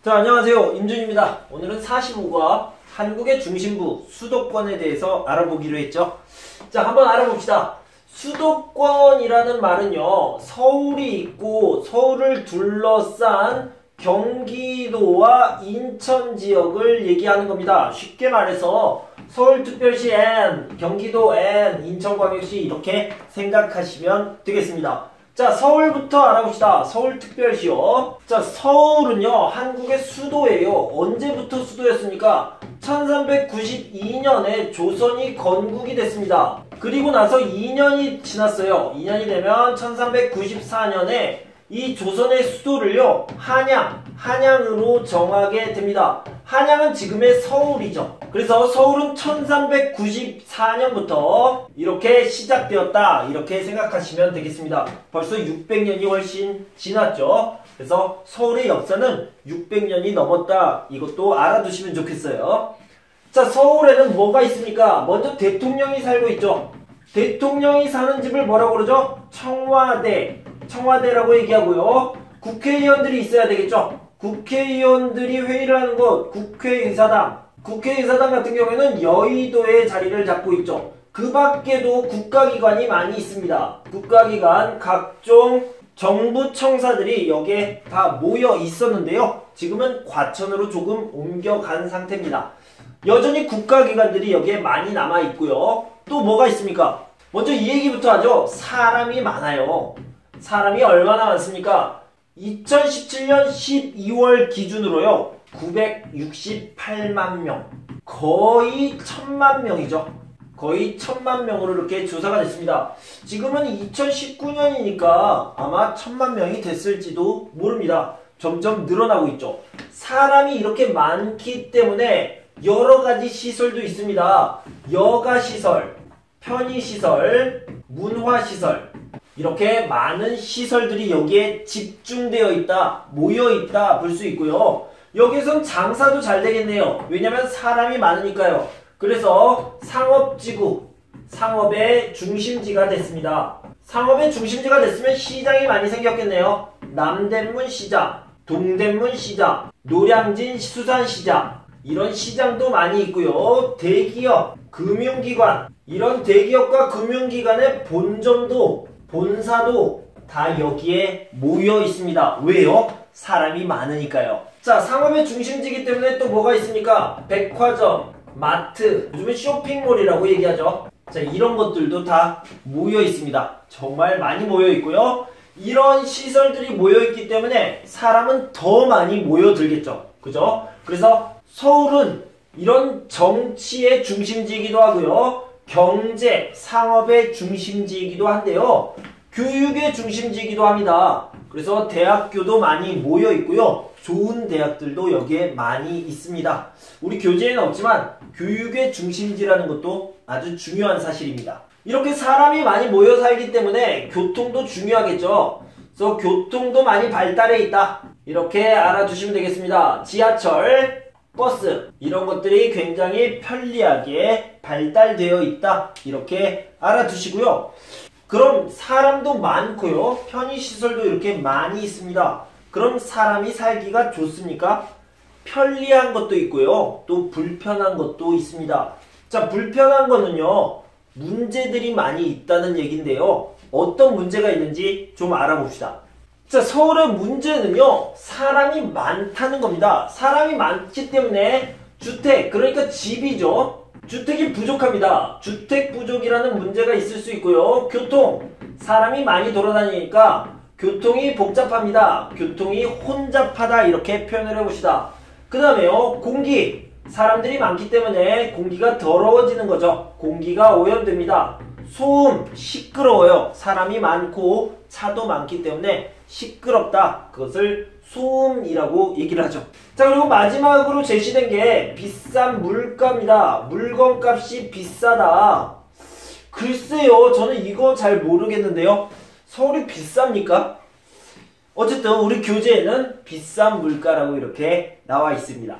자, 안녕하세요. 임준입니다. 오늘은 45과 한국의 중심부 수도권에 대해서 알아보기로 했죠. 자, 한번 알아봅시다. 수도권이라는 말은요, 서울이 있고 서울을 둘러싼 경기도와 인천 지역을 얘기하는 겁니다. 쉽게 말해서 서울특별시 N, 경기도 N, 인천광역시 이렇게 생각하시면 되겠습니다. 자, 서울부터 알아봅시다. 서울특별시요. 자, 서울은요, 한국의 수도예요. 언제부터 수도였습니까? 1392년에 조선이 건국이 됐습니다. 그리고 나서 2년이 지났어요. 2년이 되면 1394년에 이 조선의 수도를요, 한양으로 정하게 됩니다. 한양은 지금의 서울이죠. 그래서 서울은 1394년부터 이렇게 시작되었다, 이렇게 생각하시면 되겠습니다. 벌써 600년이 훨씬 지났죠. 그래서 서울의 역사는 600년이 넘었다, 이것도 알아두시면 좋겠어요. 자, 서울에는 뭐가 있습니까? 먼저 대통령이 살고 있죠. 대통령이 사는 집을 뭐라고 그러죠? 청와대라고 얘기하고요. 국회의원들이 있어야 되겠죠. 국회의원들이 회의를 하는 곳, 국회의사당. 국회의사당 같은 경우에는 여의도에 자리를 잡고 있죠. 그 밖에도 국가기관이 많이 있습니다. 국가기관, 각종 정부 청사들이 여기에 다 모여 있었는데요. 지금은 과천으로 조금 옮겨간 상태입니다. 여전히 국가기관들이 여기에 많이 남아 있고요. 또 뭐가 있습니까? 먼저 이 얘기부터 하죠. 사람이 많아요. 사람이 얼마나 많습니까? 2017년 12월 기준으로요, 968만 명. 거의 1000만 명이죠. 거의 1000만 명으로 이렇게 조사가 됐습니다. 지금은 2019년이니까 아마 1000만 명이 됐을지도 모릅니다. 점점 늘어나고 있죠. 사람이 이렇게 많기 때문에 여러가지 시설도 있습니다. 여가시설, 편의시설, 문화시설, 이렇게 많은 시설들이 여기에 집중되어 있다, 모여 있다 볼 수 있고요. 여기선 장사도 잘 되겠네요. 왜냐면 사람이 많으니까요. 그래서 상업지구, 상업의 중심지가 됐습니다. 상업의 중심지가 됐으면 시장이 많이 생겼겠네요. 남대문 시장, 동대문 시장, 노량진 수산시장, 이런 시장도 많이 있고요. 대기업, 금융기관, 이런 대기업과 금융기관의 본사도 다 여기에 모여 있습니다. 왜요? 사람이 많으니까요. 자, 상업의 중심지이기 때문에 또 뭐가 있습니까? 백화점, 마트, 요즘은 쇼핑몰이라고 얘기하죠. 자, 이런 것들도 다 모여 있습니다. 정말 많이 모여 있고요. 이런 시설들이 모여 있기 때문에 사람은 더 많이 모여들겠죠. 그죠? 그래서 서울은 이런 정치의 중심지이기도 하고요. 경제, 상업의 중심지이기도 한데요. 교육의 중심지이기도 합니다. 그래서 대학교도 많이 모여 있고요. 좋은 대학들도 여기에 많이 있습니다. 우리 교재에는 없지만 교육의 중심지라는 것도 아주 중요한 사실입니다. 이렇게 사람이 많이 모여 살기 때문에 교통도 중요하겠죠. 그래서 교통도 많이 발달해 있다, 이렇게 알아두시면 되겠습니다. 지하철, 버스, 이런 것들이 굉장히 편리하게 발달되어 있다, 이렇게 알아두시고요. 그럼 사람도 많고요. 편의시설도 이렇게 많이 있습니다. 그럼 사람이 살기가 좋습니까? 편리한 것도 있고요. 또 불편한 것도 있습니다. 자, 불편한 거는요, 문제들이 많이 있다는 얘기인데요. 어떤 문제가 있는지 좀 알아봅시다. 자, 서울의 문제는요, 사람이 많다는 겁니다. 사람이 많기 때문에 주택, 그러니까 집이죠. 주택이 부족합니다. 주택 부족이라는 문제가 있을 수 있고요. 교통, 사람이 많이 돌아다니니까 교통이 복잡합니다. 교통이 혼잡하다, 이렇게 표현을 해봅시다. 그 다음에요, 공기, 사람들이 많기 때문에 공기가 더러워지는 거죠. 공기가 오염됩니다. 소음, 시끄러워요. 사람이 많고 차도 많기 때문에 시끄럽다, 그것을 소음이라고 얘기를 하죠. 자, 그리고 마지막으로 제시된 게 비싼 물가입니다. 물건값이 비싸다. 글쎄요, 저는 이거 잘 모르겠는데요. 서울이 비쌉니까? 어쨌든 우리 교재에는 비싼 물가라고 이렇게 나와 있습니다.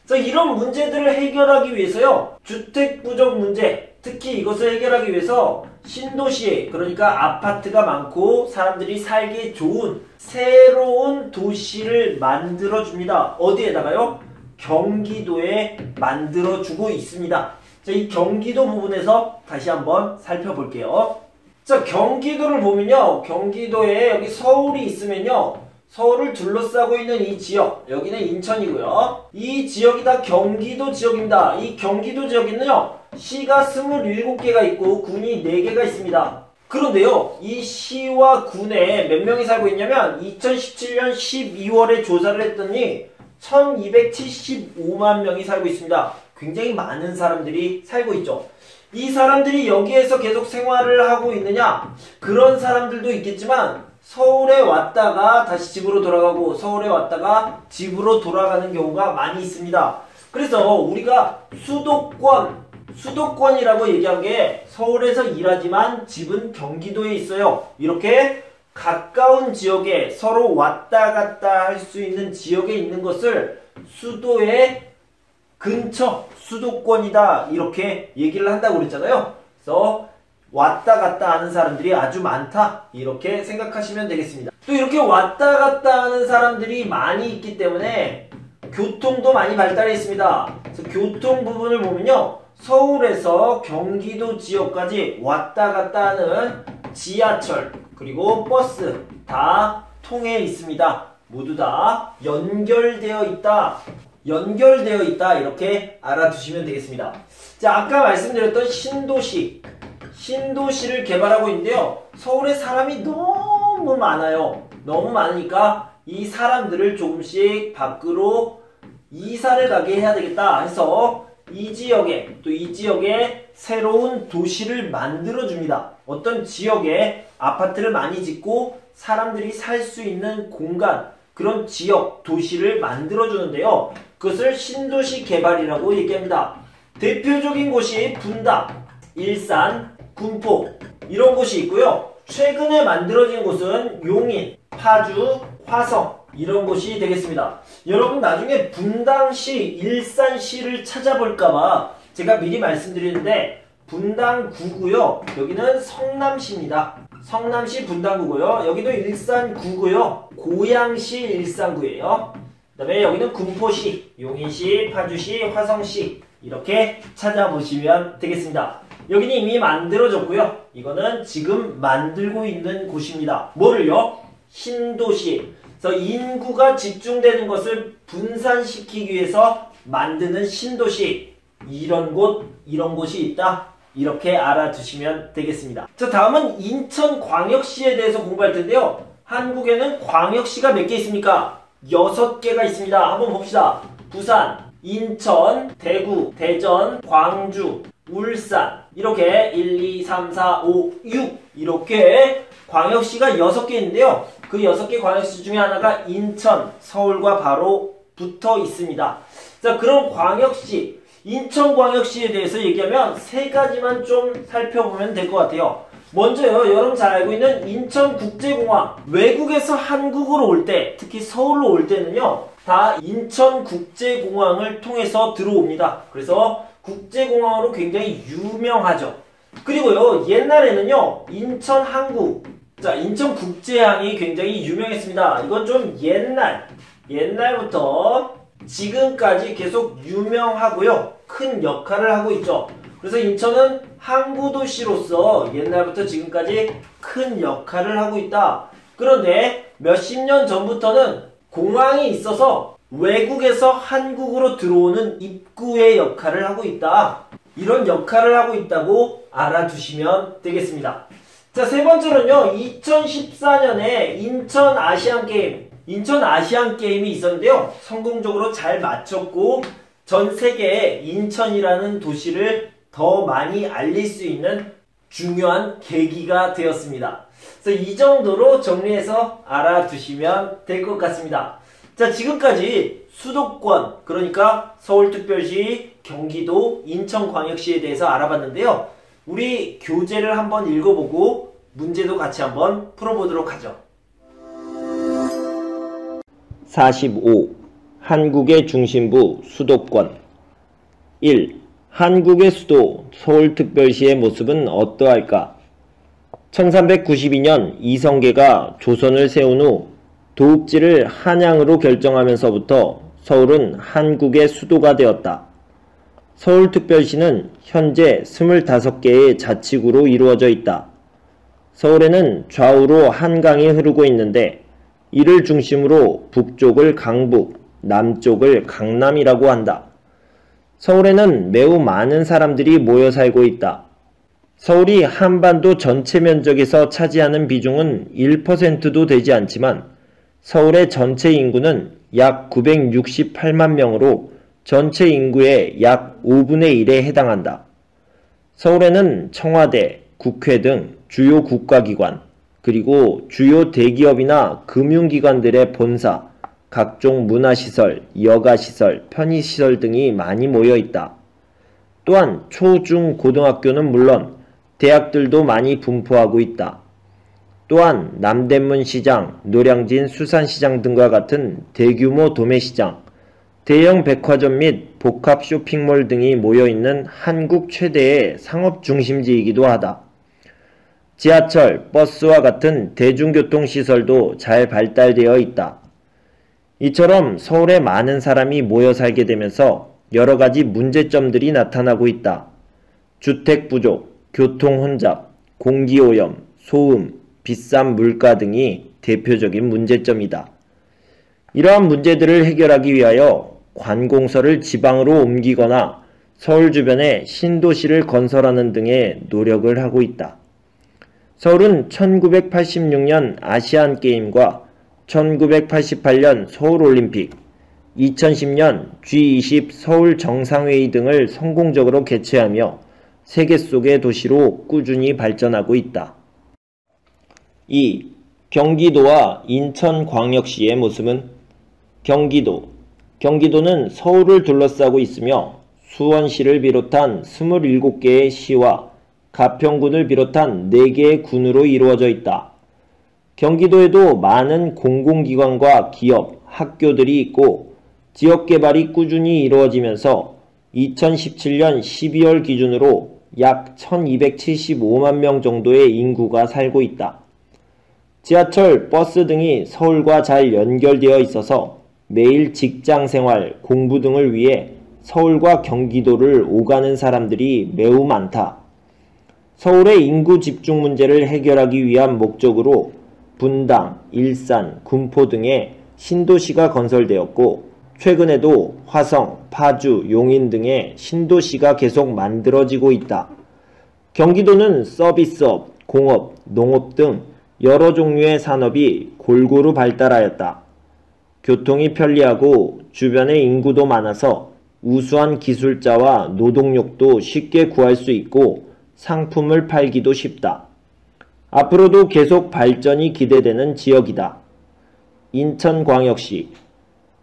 자, 이런 문제들을 해결하기 위해서요, 주택 부족 문제, 특히 이것을 해결하기 위해서 신도시, 그러니까 아파트가 많고 사람들이 살기 좋은 새로운 도시를 만들어줍니다. 어디에다가요? 경기도에 만들어주고 있습니다. 자, 이 경기도 부분에서 다시 한번 살펴볼게요. 자, 경기도를 보면요. 경기도에 여기 서울이 있으면요. 서울을 둘러싸고 있는 이 지역, 여기는 인천이고요. 이 지역이 다 경기도 지역입니다. 이 경기도 지역에는요, 시가 27개가 있고 군이 4개가 있습니다. 그런데요, 이 시와 군에 몇 명이 살고 있냐면 2017년 12월에 조사를 했더니 1275만 명이 살고 있습니다. 굉장히 많은 사람들이 살고 있죠. 이 사람들이 여기에서 계속 생활을 하고 있느냐? 그런 사람들도 있겠지만 서울에 왔다가 다시 집으로 돌아가고 서울에 왔다가 집으로 돌아가는 경우가 많이 있습니다. 그래서 우리가 수도권이라고 얘기한 게 서울에서 일하지만 집은 경기도에 있어요. 이렇게 가까운 지역에 서로 왔다 갔다 할 수 있는 지역에 있는 것을 수도의 근처, 수도권이다 이렇게 얘기를 한다고 그랬잖아요. 그래서 왔다 갔다 하는 사람들이 아주 많다 이렇게 생각하시면 되겠습니다. 또 이렇게 왔다 갔다 하는 사람들이 많이 있기 때문에 교통도 많이 발달해 있습니다. 그래서 교통 부분을 보면요, 서울에서 경기도 지역까지 왔다 갔다 하는 지하철 그리고 버스 다 통해 있습니다. 모두 다 연결되어 있다 이렇게 알아두시면 되겠습니다. 자, 아까 말씀드렸던 신도시를 개발하고 있는데요. 서울에 사람이 너무 많아요. 너무 많으니까 이 사람들을 조금씩 밖으로 이사를 가게 해야 되겠다 해서 이 지역에 새로운 도시를 만들어줍니다. 어떤 지역에 아파트를 많이 짓고 사람들이 살 수 있는 공간, 그런 지역, 도시를 만들어주는데요. 그것을 신도시 개발이라고 얘기합니다. 대표적인 곳이 분당, 일산, 군포 이런 곳이 있고요. 최근에 만들어진 곳은 용인, 파주, 화성 이런 곳이 되겠습니다. 여러분 나중에 분당시, 일산시를 찾아볼까봐 제가 미리 말씀드리는데 분당구고요. 여기는 성남시입니다. 성남시 분당구고요. 여기도 일산구고요. 고양시 일산구예요. 그 다음에 여기는 군포시, 용인시, 파주시, 화성시 이렇게 찾아보시면 되겠습니다. 여기는 이미 만들어졌고요. 이거는 지금 만들고 있는 곳입니다. 뭐를요? 신도시. 그래서 인구가 집중되는 것을 분산시키기 위해서 만드는 신도시. 이런 곳이 있다. 이렇게 알아두시면 되겠습니다. 자, 다음은 인천광역시에 대해서 공부할 텐데요. 한국에는 광역시가 몇 개 있습니까? 6개가 있습니다. 한번 봅시다. 부산, 인천, 대구, 대전, 광주, 울산 이렇게 1, 2, 3, 4, 5, 6 이렇게 광역시가 6개 있는데요. 그 6개 광역시 중에 하나가 인천, 서울과 바로 붙어 있습니다. 자, 그럼 광역시, 인천광역시에 대해서 얘기하면 3가지만 좀 살펴보면 될 것 같아요. 먼저요, 여러분 잘 알고 있는 인천국제공항. 외국에서 한국으로 올 때, 특히 서울로 올 때는요, 다 인천국제공항을 통해서 들어옵니다. 그래서 국제공항으로 굉장히 유명하죠. 그리고요, 옛날에는요, 인천항구, 자, 인천국제항이 굉장히 유명했습니다. 이건 좀 옛날부터 지금까지 계속 유명하고요, 큰 역할을 하고 있죠. 그래서 인천은 항구도시로서 옛날부터 지금까지 큰 역할을 하고 있다. 그런데 몇십 년 전부터는 공항이 있어서 외국에서 한국으로 들어오는 입구의 역할을 하고 있다. 이런 역할을 하고 있다고 알아두시면 되겠습니다. 자, 세 번째로는요, 2014년에 인천 아시안게임이 있었는데요. 성공적으로 잘 마쳤고 전 세계에 인천이라는 도시를 더 많이 알릴 수 있는 중요한 계기가 되었습니다. 그래서 이 정도로 정리해서 알아두시면 될 것 같습니다. 자, 지금까지 수도권, 그러니까 서울특별시, 경기도, 인천광역시에 대해서 알아봤는데요. 우리 교재를 한번 읽어보고 문제도 같이 한번 풀어보도록 하죠. 45. 한국의 중심부 수도권. 1. 한국의 수도 서울특별시의 모습은 어떠할까? 1392년 이성계가 조선을 세운 후 도읍지를 한양으로 결정하면서부터 서울은 한국의 수도가 되었다. 서울특별시는 현재 25개의 자치구로 이루어져 있다. 서울에는 좌우로 한강이 흐르고 있는데 이를 중심으로 북쪽을 강북, 남쪽을 강남이라고 한다. 서울에는 매우 많은 사람들이 모여 살고 있다. 서울이 한반도 전체 면적에서 차지하는 비중은 1%도 되지 않지만 서울의 전체 인구는 약 968만 명으로 전체 인구의 약 5분의 1에 해당한다. 서울에는 청와대, 국회 등 주요 국가기관, 그리고 주요 대기업이나 금융기관들의 본사, 각종 문화시설, 여가시설, 편의시설 등이 많이 모여 있다. 또한 초, 중, 고등학교는 물론 대학들도 많이 분포하고 있다. 또한 남대문 시장, 노량진 수산시장 등과 같은 대규모 도매시장, 대형 백화점 및 복합 쇼핑몰 등이 모여있는 한국 최대의 상업중심지이기도 하다. 지하철, 버스와 같은 대중교통시설도 잘 발달되어 있다. 이처럼 서울에 많은 사람이 모여 살게 되면서 여러가지 문제점들이 나타나고 있다. 주택 부족, 교통 혼잡, 공기오염, 소음, 비싼 물가 등이 대표적인 문제점이다. 이러한 문제들을 해결하기 위하여 관공서를 지방으로 옮기거나 서울 주변에 신도시를 건설하는 등의 노력을 하고 있다. 서울은 1986년 아시안게임과 1988년 서울올림픽, 2010년 G20 서울 정상회의 등을 성공적으로 개최하며 세계 속의 도시로 꾸준히 발전하고 있다. 2. 경기도와 인천광역시의 모습은 경기도는 서울을 둘러싸고 있으며 수원시를 비롯한 27개의 시와 가평군을 비롯한 4개의 군으로 이루어져 있다. 경기도에도 많은 공공기관과 기업, 학교들이 있고 지역개발이 꾸준히 이루어지면서 2017년 12월 기준으로 약 1275만 명 정도의 인구가 살고 있다. 지하철, 버스 등이 서울과 잘 연결되어 있어서 매일 직장생활, 공부 등을 위해 서울과 경기도를 오가는 사람들이 매우 많다. 서울의 인구 집중 문제를 해결하기 위한 목적으로 분당, 일산, 군포 등의 신도시가 건설되었고 최근에도 화성, 파주, 용인 등의 신도시가 계속 만들어지고 있다. 경기도는 서비스업, 공업, 농업 등 여러 종류의 산업이 골고루 발달하였다. 교통이 편리하고 주변에 인구도 많아서 우수한 기술자와 노동력도 쉽게 구할 수 있고 상품을 팔기도 쉽다. 앞으로도 계속 발전이 기대되는 지역이다. 인천광역시.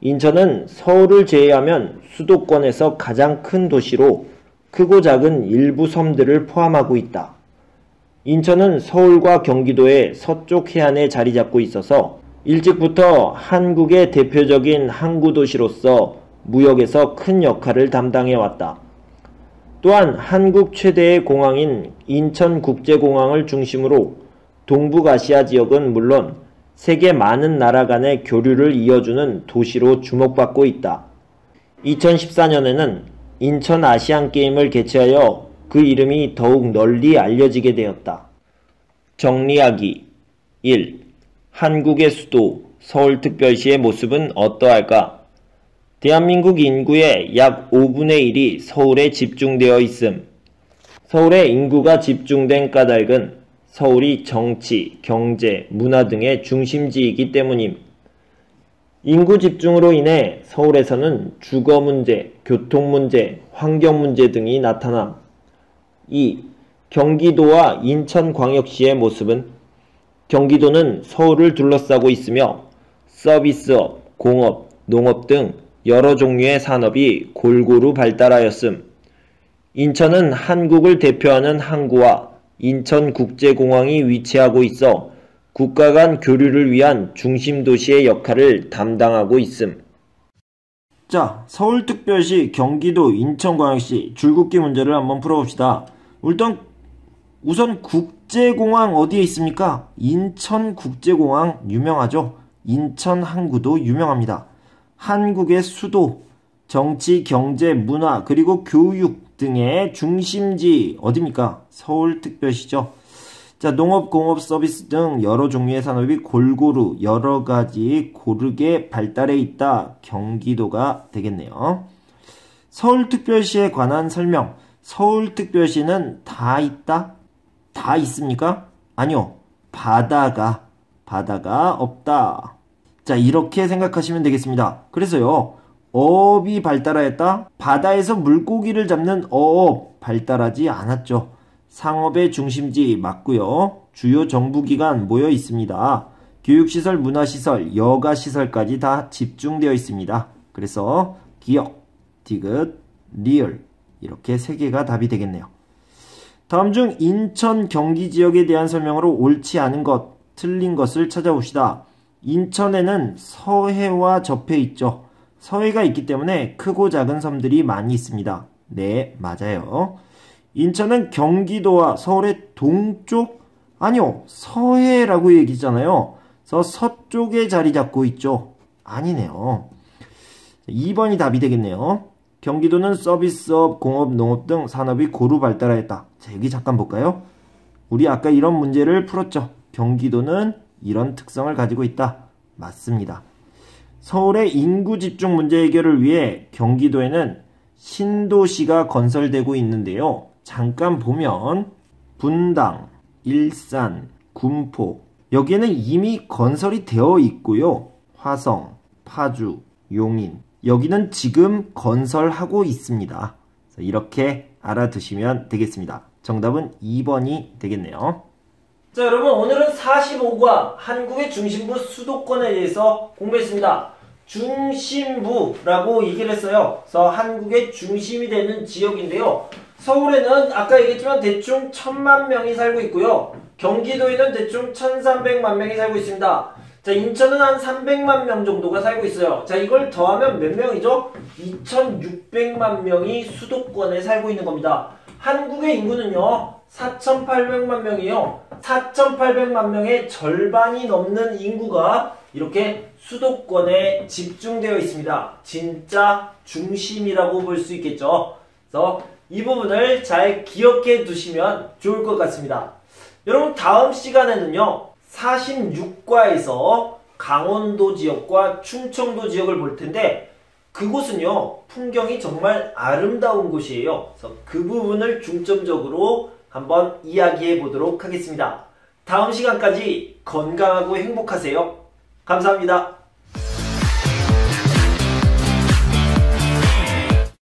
인천은 서울을 제외하면 수도권에서 가장 큰 도시로 크고 작은 일부 섬들을 포함하고 있다. 인천은 서울과 경기도의 서쪽 해안에 자리 잡고 있어서 일찍부터 한국의 대표적인 항구도시로서 무역에서 큰 역할을 담당해왔다. 또한 한국 최대의 공항인 인천국제공항을 중심으로 동북아시아 지역은 물론 세계 많은 나라 간의 교류를 이어주는 도시로 주목받고 있다. 2014년에는 인천 아시안게임을 개최하여 그 이름이 더욱 널리 알려지게 되었다. 정리하기 1. 한국의 수도 서울특별시의 모습은 어떠할까? 대한민국 인구의 약 5분의 1이 서울에 집중되어 있음. 서울의 인구가 집중된 까닭은 서울이 정치, 경제, 문화 등의 중심지이기 때문임. 인구 집중으로 인해 서울에서는 주거 문제, 교통 문제, 환경 문제 등이 나타남. 2. 경기도와 인천광역시의 모습은 경기도는 서울을 둘러싸고 있으며 서비스업, 공업, 농업 등 여러 종류의 산업이 골고루 발달하였음. 인천은 한국을 대표하는 항구와 인천국제공항이 위치하고 있어 국가 간 교류를 위한 중심도시의 역할을 담당하고 있음. 자, 서울특별시, 경기도, 인천광역시 줄긋기 문제를 한번 풀어봅시다. 일단 우선 국제공항 어디에 있습니까? 인천국제공항 유명하죠? 인천 항구도 유명합니다. 한국의 수도, 정치, 경제, 문화, 그리고 교육 등의 중심지 어디입니까? 서울특별시죠. 자, 농업, 공업, 서비스 등 여러 종류의 산업이 골고루 여러 가지 고르게 발달해 있다. 경기도가 되겠네요. 서울특별시에 관한 설명. 서울특별시는 다 있다? 다 있습니까? 아니요. 바다가 없다. 자, 이렇게 생각하시면 되겠습니다. 그래서요. 어업이 발달하였다? 바다에서 물고기를 잡는 어업 발달하지 않았죠. 상업의 중심지 맞고요. 주요 정부기관 모여 있습니다. 교육시설, 문화시설, 여가시설까지 다 집중되어 있습니다. 그래서 기역, 디귿, 리을 이렇게 3개가 답이 되겠네요. 다음 중 인천 경기 지역에 대한 설명으로 옳지 않은 것, 틀린 것을 찾아봅시다. 인천에는 서해와 접해 있죠. 서해가 있기 때문에 크고 작은 섬들이 많이 있습니다. 네, 맞아요. 인천은 경기도와 서울의 동쪽? 아니요, 서해라고 얘기잖아요. 서쪽에 자리 잡고 있죠. 아니네요. 2번이 답이 되겠네요. 경기도는 서비스업, 공업, 농업 등 산업이 고루 발달하였다. 자, 여기 잠깐 볼까요? 우리 아까 이런 문제를 풀었죠. 경기도는 이런 특성을 가지고 있다. 맞습니다. 서울의 인구 집중 문제 해결을 위해 경기도에는 신도시가 건설되고 있는데요. 잠깐 보면 분당, 일산, 군포 여기에는 이미 건설이 되어 있고요. 화성, 파주, 용인 여기는 지금 건설하고 있습니다. 이렇게 알아두시면 되겠습니다. 정답은 2번이 되겠네요. 자, 여러분 오늘은 45과 한국의 중심부 수도권에 대해서 공부했습니다. 중심부라고 얘기를 했어요. 그래서 한국의 중심이 되는 지역인데요. 서울에는 아까 얘기했지만 대충 1000만 명이 살고 있고요. 경기도에는 대충 1300만 명이 살고 있습니다. 자, 인천은 한 300만 명 정도가 살고 있어요. 자, 이걸 더하면 몇 명이죠? 2600만 명이 수도권에 살고 있는 겁니다. 한국의 인구는요, 4800만 명이요. 4800만 명의 절반이 넘는 인구가 이렇게 수도권에 집중되어 있습니다. 진짜 중심이라고 볼 수 있겠죠. 그래서 이 부분을 잘 기억해 두시면 좋을 것 같습니다. 여러분 다음 시간에는요. 46과에서 강원도 지역과 충청도 지역을 볼 텐데 그곳은요. 풍경이 정말 아름다운 곳이에요. 그래서 그 부분을 중점적으로 한번 이야기해 보도록 하겠습니다. 다음 시간까지 건강하고 행복하세요. 감사합니다.